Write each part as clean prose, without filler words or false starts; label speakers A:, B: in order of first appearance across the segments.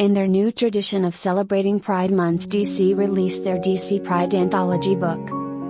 A: In their new tradition of celebrating Pride Month, DC released their DC Pride anthology book.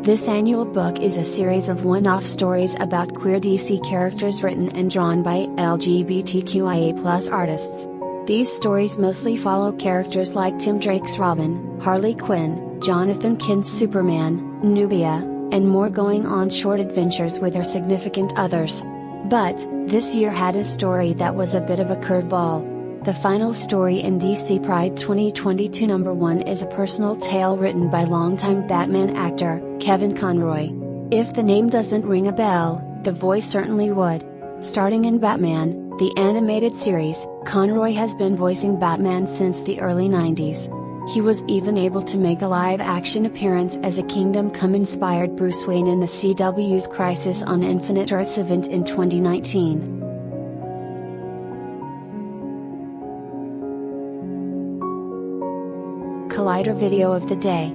A: This annual book is a series of one-off stories about queer DC characters written and drawn by LGBTQIA+ artists. These stories mostly follow characters like Tim Drake's Robin, Harley Quinn, Jonathan Kent's Superman, Nubia, and more, going on short adventures with their significant others. But, this year had a story that was a bit of a curveball. The final story in DC Pride 2022 #1 is a personal tale written by longtime Batman actor, Kevin Conroy. If the name doesn't ring a bell, the voice certainly would. Starting in Batman, the animated series, Conroy has been voicing Batman since the early 90s. He was even able to make a live-action appearance as a Kingdom Come-inspired Bruce Wayne in the CW's Crisis on Infinite Earths event in 2019. Collider video of the day.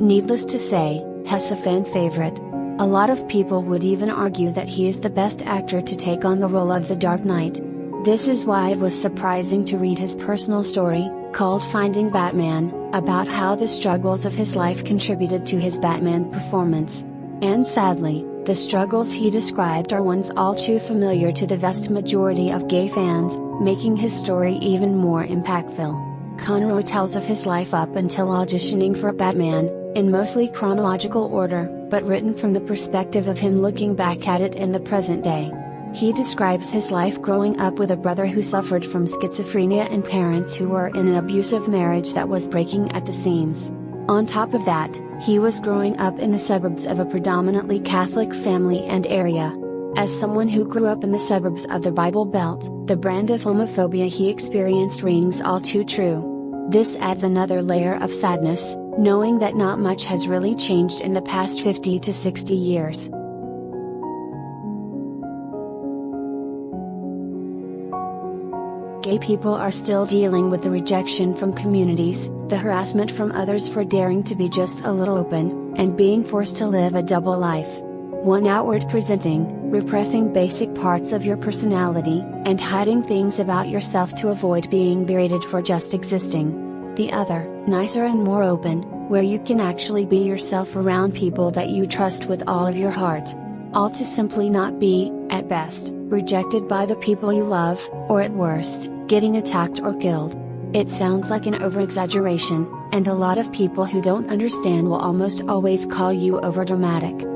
A: Needless to say, Hess a fan favorite. A lot of people would even argue that he is the best actor to take on the role of the Dark Knight. This is why it was surprising to read his personal story, called Finding Batman, about how the struggles of his life contributed to his Batman performance. And sadly, the struggles he described are ones all too familiar to the vast majority of gay fans, making his story even more impactful. Conroy tells of his life up until auditioning for Batman, in mostly chronological order, but written from the perspective of him looking back at it in the present day. He describes his life growing up with a brother who suffered from schizophrenia and parents who were in an abusive marriage that was breaking at the seams. On top of that, he was growing up in the suburbs of a predominantly Catholic family and area. As someone who grew up in the suburbs of the Bible Belt, the brand of homophobia he experienced rings all too true. This adds another layer of sadness, knowing that not much has really changed in the past 50 to 60 years. Gay people are still dealing with the rejection from communities, the harassment from others for daring to be just a little open, and being forced to live a double life. One outward presenting, repressing basic parts of your personality, and hiding things about yourself to avoid being berated for just existing. The other, nicer and more open, where you can actually be yourself around people that you trust with all of your heart. All to simply not be, at best, rejected by the people you love, or at worst, getting attacked or killed. It sounds like an over-exaggeration, and a lot of people who don't understand will almost always call you overdramatic.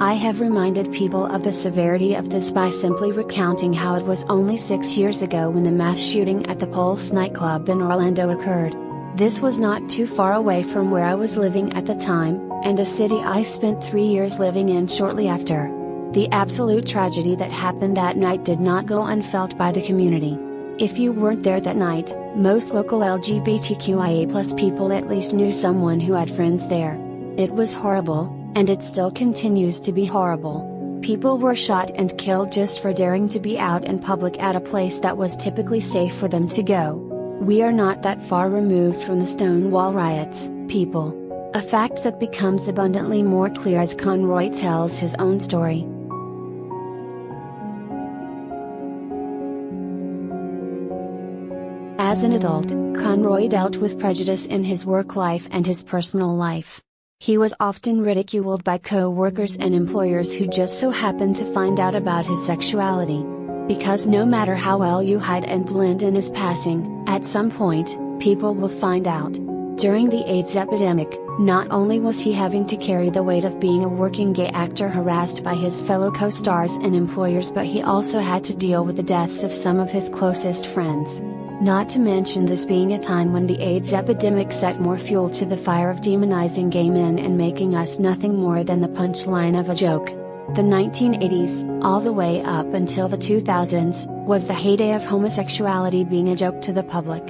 A: I have reminded people of the severity of this by simply recounting how it was only 6 years ago when the mass shooting at the Pulse nightclub in Orlando occurred. This was not too far away from where I was living at the time, and a city I spent 3 years living in shortly after. The absolute tragedy that happened that night did not go unfelt by the community. If you weren't there that night, most local LGBTQIA+ people at least knew someone who had friends there. It was horrible, and it still continues to be horrible. People were shot and killed just for daring to be out in public at a place that was typically safe for them to go. We are not that far removed from the Stonewall riots, people. A fact that becomes abundantly more clear as Conroy tells his own story. As an adult, Conroy dealt with prejudice in his work life and his personal life. He was often ridiculed by co-workers and employers who just so happened to find out about his sexuality. Because no matter how well you hide and blend in his passing, at some point, people will find out. During the AIDS epidemic, not only was he having to carry the weight of being a working gay actor harassed by his fellow co-stars and employers, but he also had to deal with the deaths of some of his closest friends. Not to mention this being a time when the AIDS epidemic set more fuel to the fire of demonizing gay men and making us nothing more than the punchline of a joke. The 1980s, all the way up until the 2000s, was the heyday of homosexuality being a joke to the public.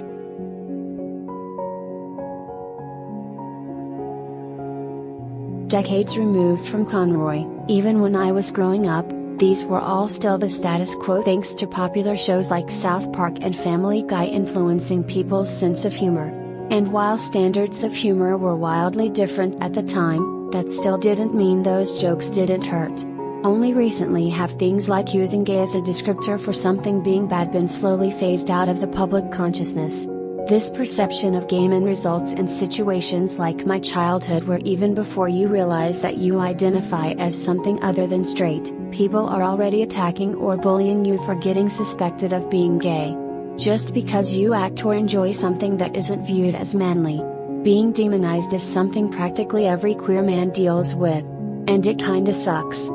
A: Decades removed from Conroy, even when I was growing up, these were all still the status quo thanks to popular shows like South Park and Family Guy influencing people's sense of humor. And while standards of humor were wildly different at the time, that still didn't mean those jokes didn't hurt. Only recently have things like using gay as a descriptor for something being bad been slowly phased out of the public consciousness. This perception of gay men results in situations like my childhood, where even before you realize that you identify as something other than straight, people are already attacking or bullying you for getting suspected of being gay. Just because you act or enjoy something that isn't viewed as manly. Being demonized is something practically every queer man deals with. And it kinda sucks.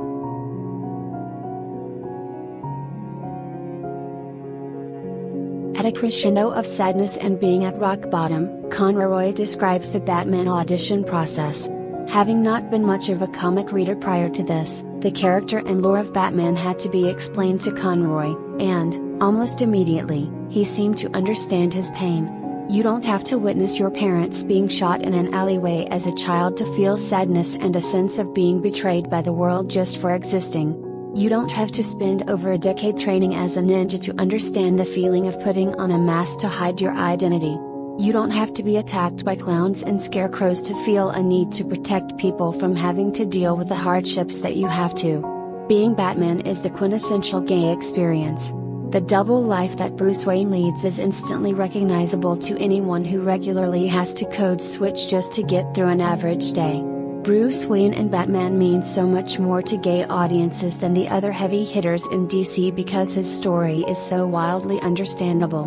A: At a crescendo of sadness and being at rock bottom, Conroy describes the Batman audition process. Having not been much of a comic reader prior to this, the character and lore of Batman had to be explained to Conroy, and, almost immediately, he seemed to understand his pain. You don't have to witness your parents being shot in an alleyway as a child to feel sadness and a sense of being betrayed by the world just for existing. You don't have to spend over a decade training as a ninja to understand the feeling of putting on a mask to hide your identity. You don't have to be attacked by clowns and scarecrows to feel a need to protect people from having to deal with the hardships that you have to. Being Batman is the quintessential gay experience. The double life that Bruce Wayne leads is instantly recognizable to anyone who regularly has to code switch just to get through an average day. Bruce Wayne and Batman mean so much more to gay audiences than the other heavy hitters in DC because his story is so wildly understandable.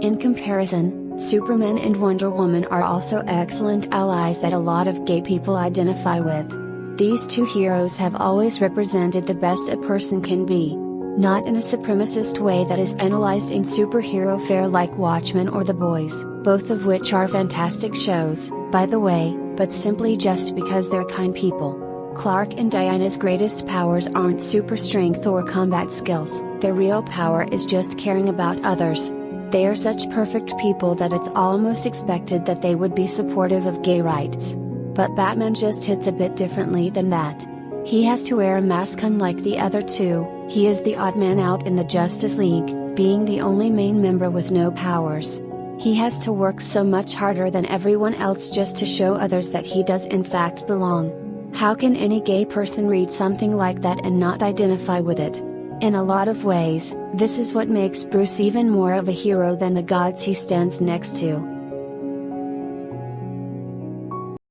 A: In comparison, Superman and Wonder Woman are also excellent allies that a lot of gay people identify with. These two heroes have always represented the best a person can be. Not in a supremacist way that is analyzed in superhero fare like Watchmen or The Boys, both of which are fantastic shows, by the way, but simply just because they're kind people. Clark and Diana's greatest powers aren't super strength or combat skills, their real power is just caring about others. They are such perfect people that it's almost expected that they would be supportive of gay rights. But Batman just hits a bit differently than that. He has to wear a mask unlike the other two. He is the odd man out in the Justice League, being the only main member with no powers. He has to work so much harder than everyone else just to show others that he does in fact belong. How can any gay person read something like that and not identify with it? In a lot of ways, this is what makes Bruce even more of a hero than the gods he stands next to.